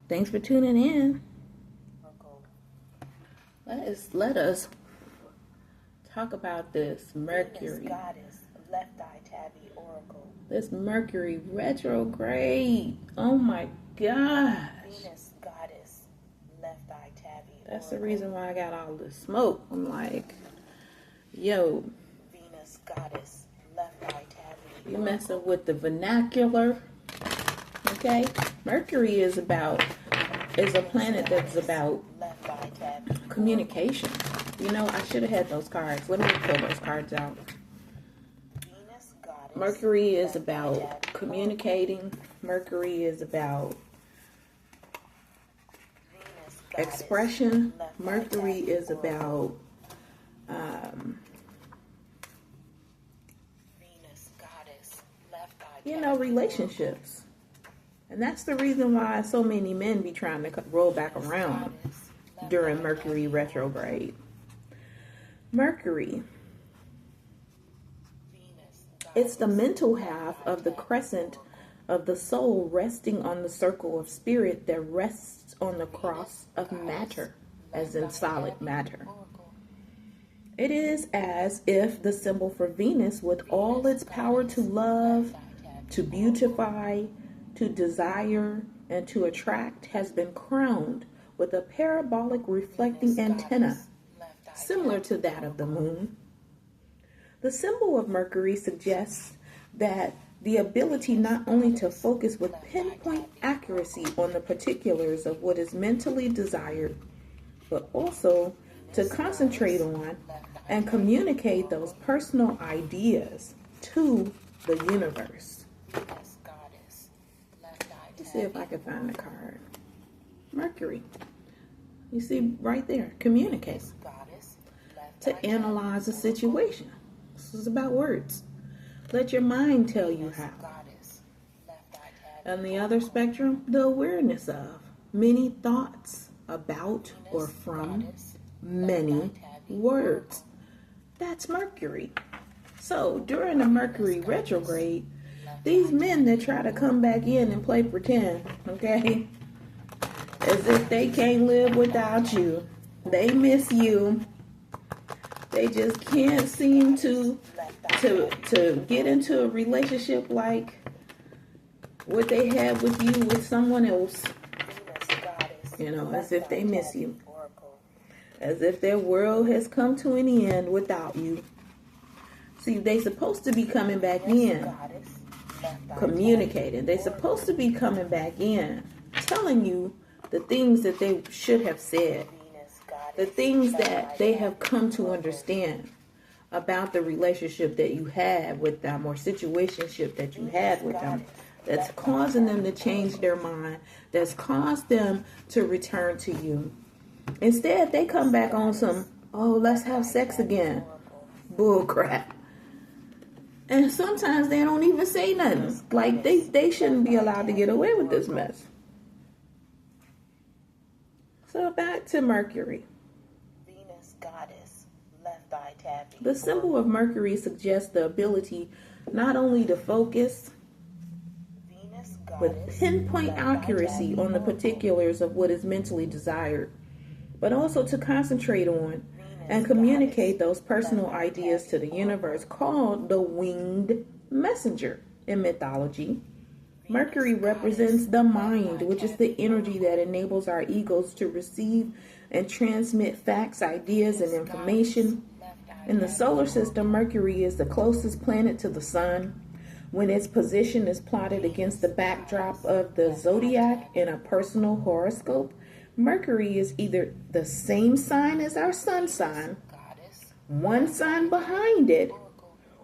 Thanks for tuning in. Let us talk about this Mercury. Venus Goddess, Left Eye Tabby Oracle. This Mercury Retrograde. Oh my gosh. Venus Goddess, Left Eye Tabby That's Oracle. the reason why I got all this smoke. I'm like, yo. Venus Goddess, Left Eye Tabby. You messing with the vernacular. Okay? Mercury is a planet that's about communication. You know, I should have had those cards. Let me pull those cards out. Mercury is about communicating. Mercury is about expression. Mercury is about relationships. And that's the reason why so many men be trying to roll back around during Mercury retrograde. Mercury, it's the mental half of the crescent of the soul resting on the circle of spirit that rests on the cross of matter, as in solid matter. It is as if the symbol for Venus, with all its power to love, to beautify, to desire, and to attract, has been crowned with a parabolic reflecting antenna, similar to that of the moon. The symbol of Mercury suggests that the ability not only to focus with pinpoint accuracy on the particulars of what is mentally desired, but also to concentrate on and communicate those personal ideas to the universe. Let's see if I can find the card. Mercury. You see right there, communicate. To analyze a situation. This is about words. Let your mind tell you how. On the other spectrum, the awareness of many thoughts about or from many words. That's Mercury. So during the Mercury retrograde, these men that try to come back in and play pretend, okay, as if they can't live without you, they miss you, they just can't seem to get into a relationship like what they had with you with someone else, you know, as if they miss you, as if their world has come to an end without you. See, they supposed to be coming back in, communicating. They're supposed to be coming back in, telling you the things that they should have said, the things that they have come to understand about the relationship that you had with them or situationship that you had with them that's causing them to change their mind, that's caused them to return to you. Instead, they come back on some, oh, let's have sex again. Bull crap. And sometimes they don't even say nothing. Like they shouldn't be allowed to get away with this mess. So back to Mercury. Venus Goddess, Left Eye Tabby. The symbol of Mercury suggests the ability not only to focus with pinpoint accuracy on the particulars of what is mentally desired, but also to concentrate on and communicate those personal ideas to the universe, called the winged messenger in mythology. Mercury represents the mind, which is the energy that enables our egos to receive and transmit facts, ideas, and information. In the solar system, Mercury is the closest planet to the sun. When its position is plotted against the backdrop of the zodiac in a personal horoscope, Mercury is either the same sign as our sun sign, one sign behind it,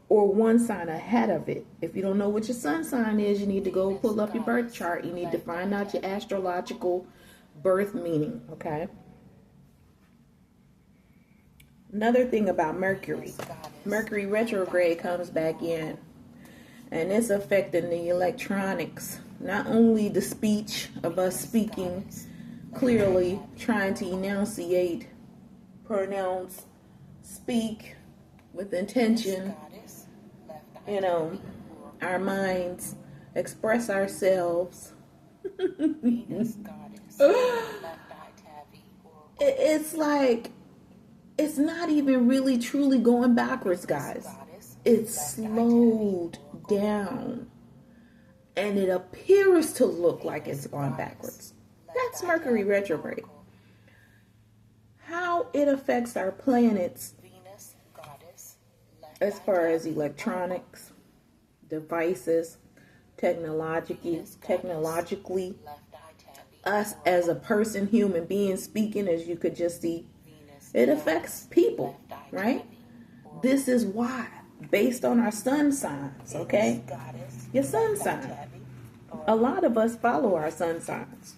or one sign ahead of it. If you don't know what your sun sign is, you need to go pull up your birth chart. You need to find out your astrological birth meaning, okay? Another thing about Mercury. Mercury retrograde comes back in, and it's affecting the electronics. Not only the speech of us speaking clearly, trying to enunciate, pronounce, speak with intention, you know, our minds, express ourselves. left eye tabby, oracle. It's like, it's not even really truly going backwards, guys. It's slowed down. And it appears to look like it's going backwards. That's Mercury retrograde. How it affects our planets Venus, goddess, left as eye far as tabby, electronics, devices, technologically, left eye tabby, us as a person, human being speaking, as you could just see, Venus, it affects people, right? This is why, based on our sun signs, okay? goddess, Your sun sign. A lot of us follow our sun signs.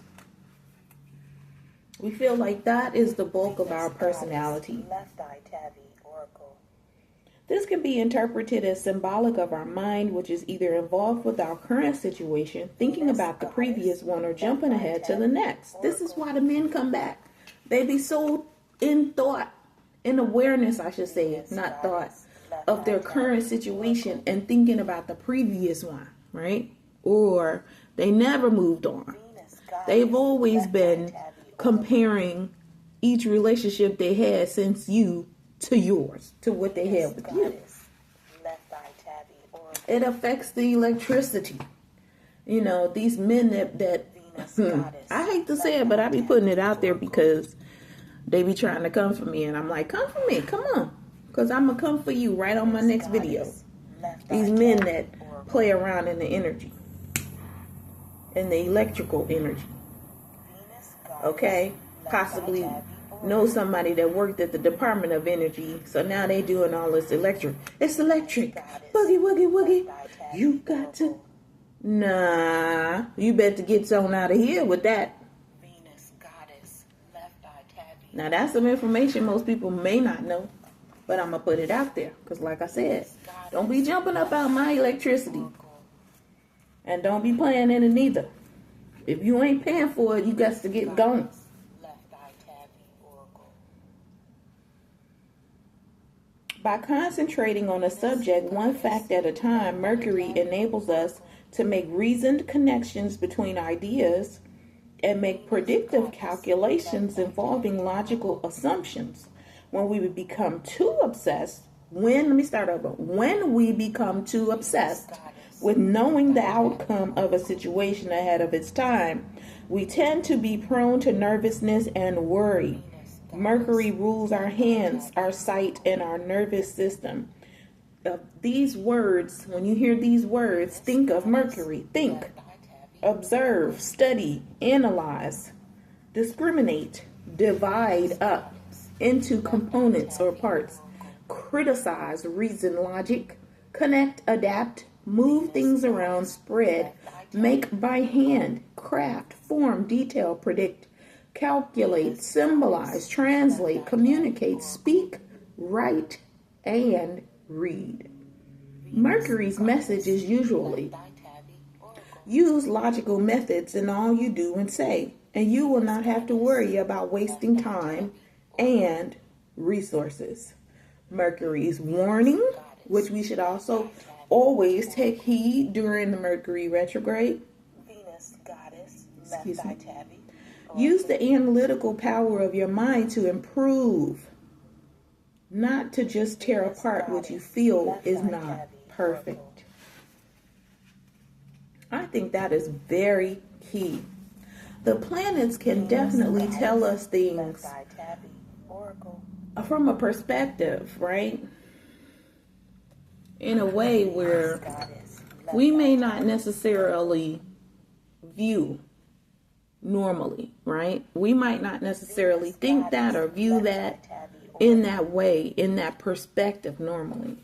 We feel like that is the bulk of our personality. left eye tabby, oracle. This can be interpreted as symbolic of our mind, which is either involved with our current situation, thinking about the previous one, or jumping ahead to the next. This is why the men come back. They be so in thought, in awareness, I should say, not thought, of their current situation and thinking about the previous one, right? Or they never moved on. They've always been comparing each relationship they had since you to yours, to what they had with you. Left eye tabby, oracle. It affects the electricity. You know, these men that I hate to say it, but I be putting it out there because they be trying to come for me, and I'm like, come for me, come on, because I'm gonna come for you right on my next video. These men that play around in the energy, in the electrical energy, okay, possibly know somebody that worked at the Department of Energy, so now they doing all this electric. It's electric, boogie woogie woogie. You got to, nah, you better get on out of here with that. Venus, goddess, left eye tabby. Now that's some information most people may not know, but I'm gonna put it out there because, like I said, don't be jumping up out my electricity, and don't be playing in it neither. If you ain't paying for it, you got to get going. Left eye tabby, oracle. By concentrating on a subject one fact at a time, Mercury enables us to make reasoned connections between ideas and make predictive calculations involving logical assumptions. When we become too obsessed, when we become too obsessed with knowing the outcome of a situation ahead of its time, we tend to be prone to nervousness and worry. Mercury rules our hands, our sight, and our nervous system. These words, when you hear these words, think of Mercury. Think, observe, study, analyze, discriminate, divide up into components or parts, criticize, reason, logic, connect, adapt, move things around, spread, make by hand, craft, form, detail, predict, calculate, symbolize, translate, communicate, speak, write, and read. Mercury's message is usually use logical methods in all you do and say, and you will not have to worry about wasting time and resources. Mercury's warning, which we should also always take heed during the Mercury retrograde. Venus, goddess, left eye tabby. Use the analytical power of your mind to improve, not to just tear apart what you feel is not perfect. I think that is very key. The planets can definitely tell us things from a perspective, right? In a way where we may not necessarily view normally, right? We might not necessarily think that or view that in that way, in that perspective normally.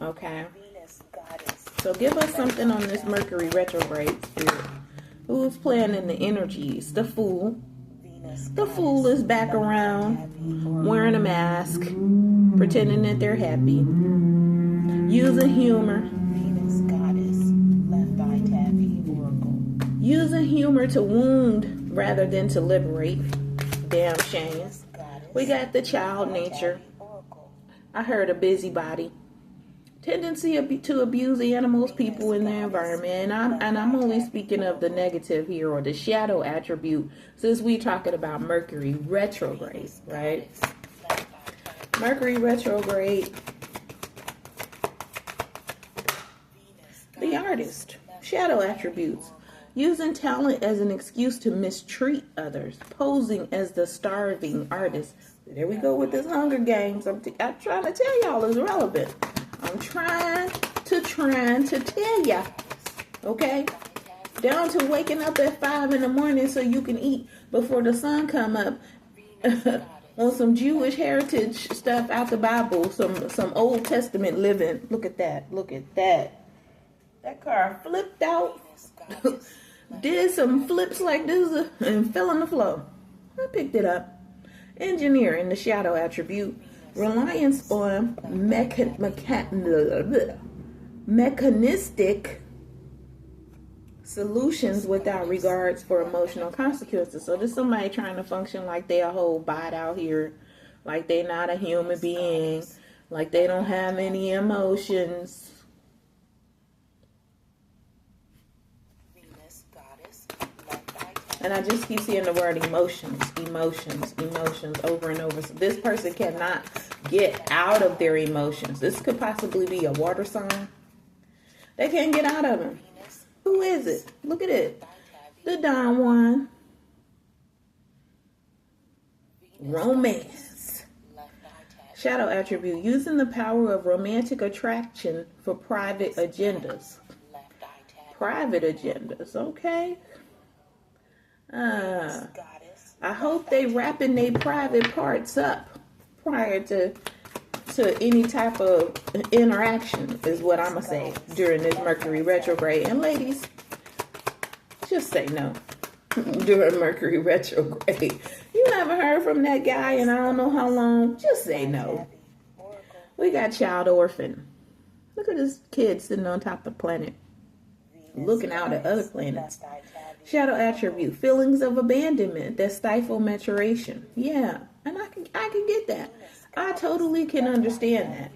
Okay? So give us something on this Mercury retrograde spirit. Who's playing in the energies? The Fool. The Fool is back around wearing a mask, pretending that they're happy, using humor. Using humor to wound rather than to liberate. Damn shame. We got the child nature. I heard a busybody tendency to abuse animals, people, in their environment. And I'm only speaking of the negative here, or the shadow attribute, since we're talking about Mercury retrograde, right? Mercury retrograde, the artist, shadow attributes. Using talent as an excuse to mistreat others, posing as the starving artist. There we go with this Hunger Games. I'm trying to tell y'all it's relevant. I'm trying to tell ya. Okay? Down to waking up at 5 in the morning so you can eat before the sun come up. On some Jewish heritage stuff out the Bible. Some Old Testament living. Look at that. Look at that. That car flipped out. Did some flips like this and fell on the floor. I picked it up. Engineering, the shadow attribute. Reliance on mechanistic solutions without regards for emotional consequences. So there's somebody trying to function like they a whole bot out here, like they not a human being, like they don't have any emotions. And I just keep seeing the word emotions over and over. So this person cannot get out of their emotions. This could possibly be a water sign. They can't get out of them. Who is it? Look at it. The Don Juan. Romance. Shadow attribute. Using the power of romantic attraction for private agendas. Private agendas. Okay. I hope they wrapping their private parts up prior to any type of interaction, is what I'm gonna say during this Mercury retrograde. And ladies, just say no during Mercury retrograde. You haven't heard from that guy in I don't know how long. Just say no. We got child orphan. Look at this kid sitting on top of the planet, looking out at other planets. Shadow attribute, feelings of abandonment that stifle maturation. Yeah, and I can get that. I totally can understand that.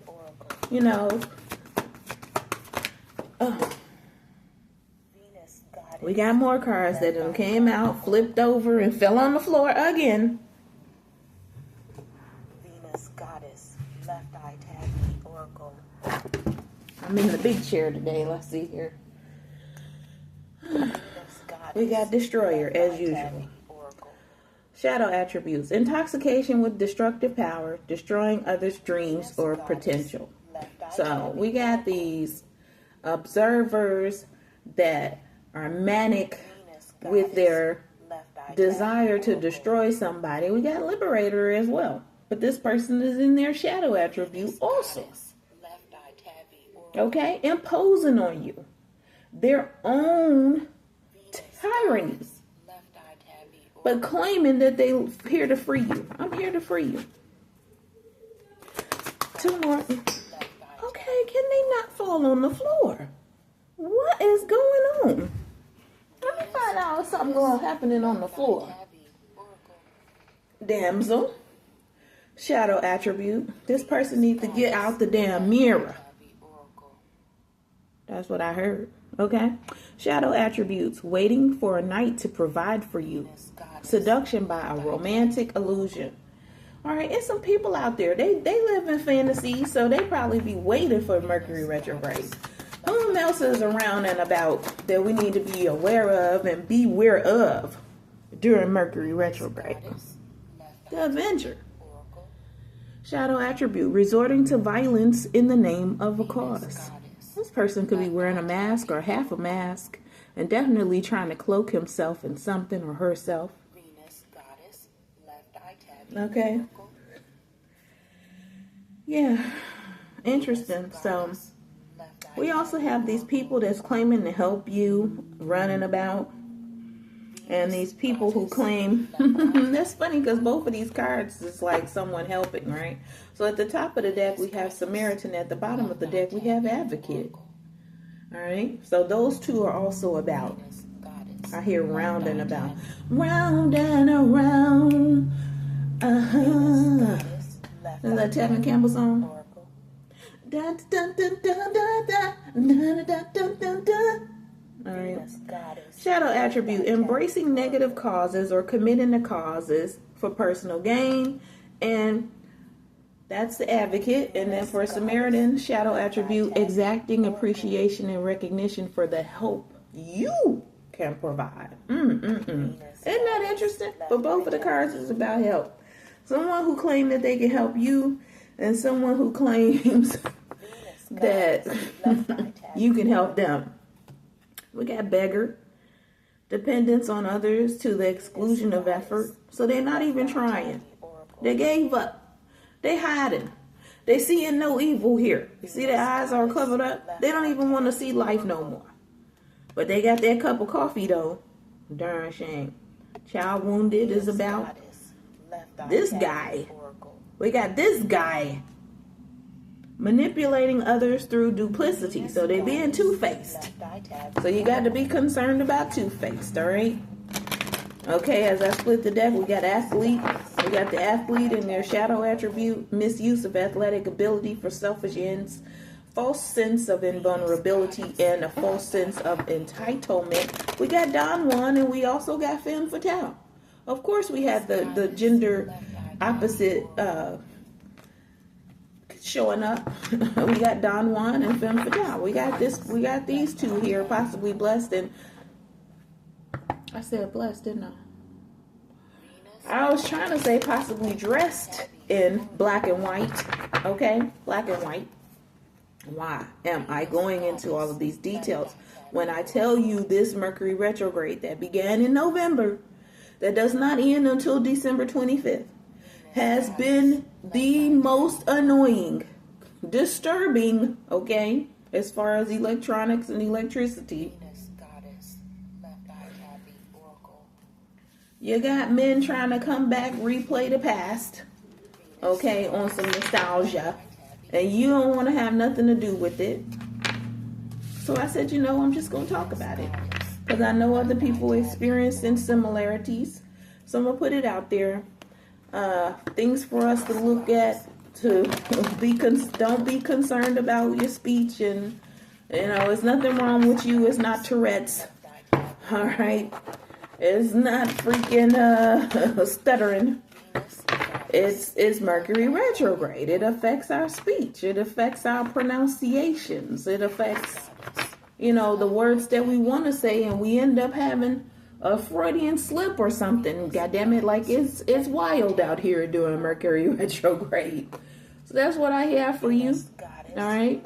You know, we got more cards that done came out, flipped over, and fell on the floor again. Venus Goddess, Left Eye Tabby Oracle. I'm in the big chair today. Let's see here. We got Destroyer, as usual. Shadow attributes. Intoxication with destructive power, destroying others' dreams or potential. So we got these observers that are manic with their desire to destroy somebody. We got Liberator as well. But this person is in their shadow attribute also. Okay? Imposing on you their own tyranny, but claiming that they're here to free you. I'm here to free you. Two more. Okay, can they not fall on the floor? What is going on? Let me find out if something happening on the floor. Damsel. Shadow attribute. This person needs to get out the damn mirror. That's what I heard. Okay. Shadow attributes. Waiting for a knight to provide for you. Seduction by a romantic illusion. All right. It's some people out there. They live in fantasy, so they probably be waiting for Mercury retrograde. Whom else is around and about that we need to be aware of and beware of during Mercury retrograde? The Avenger. Shadow attribute. Resorting to violence in the name of a cause. This person could be wearing a mask or half a mask and definitely trying to cloak himself in something or herself. Okay. Yeah. Interesting. So we also have these people that's claiming to help you running about. And these people who claim, that's funny because both of these cards is like someone helping, right? So at the top of the deck, we have Samaritan. At the bottom of the deck, we have Advocate. All right? So those two are also about. I hear round and about. Round and around. Uh-huh. Is that Tevin Campbell song? Dun, dun, dun, dun, dun, dun, dun, dun, dun, dun, dun. All right. Venus, goddess. Shadow attribute, embracing negative causes or committing to causes for personal gain. And that's the advocate. And then for Samaritan, shadow attribute, exacting appreciation and recognition for the help you can provide. Isn't that interesting? But both of the cards is about help. Someone who claims that they can help you, and someone who claims that you can help them. We got beggar, dependence on others to the exclusion of effort. So they're not even trying. They gave up. They hiding. They seeing no evil here. You see their eyes are covered up. They don't even want to see life no more. But they got their cup of coffee though. Darn shame. Child wounded is about this guy. We got this guy manipulating others through duplicity. So they being two-faced. So you got to be concerned about two-faced, all right? Okay, as I split the deck, we got athlete. We got the athlete and their shadow attribute, misuse of athletic ability for selfish ends, false sense of invulnerability, and a false sense of entitlement. We got Don Juan, and we also got femme fatale. Of course, we had the gender opposite showing up. We got Don Juan and femme fatale. We got these two here, possibly blessed, and I said blessed, didn't I? I was trying to say possibly dressed in black and white. Okay, black and white. Why am I going into all of these details when I tell you this Mercury retrograde that began in November, that does not end until December 25th, has been the most annoying, disturbing, okay, as far as electronics and electricity. You got men trying to come back, replay the past, okay, on some nostalgia, and you don't want to have nothing to do with it. So I said, I'm just going to talk about it, because I know other people experiencing similarities. So I'm going to put it out there. Things for us to look at, to don't be concerned about your speech, and there's nothing wrong with you. It's not Tourette's. All right. It's not freaking stuttering. It's Mercury retrograde. It affects our speech. It affects our pronunciations. It affects, the words that we want to say, and we end up having a Freudian slip or something. God damn it, like it's wild out here during Mercury retrograde. So that's what I have for you. All right.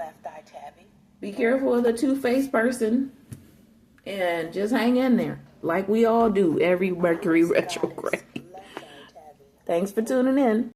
Be careful of the two-faced person, and just hang in there, like we all do every Mercury retrograde. Thanks for tuning in.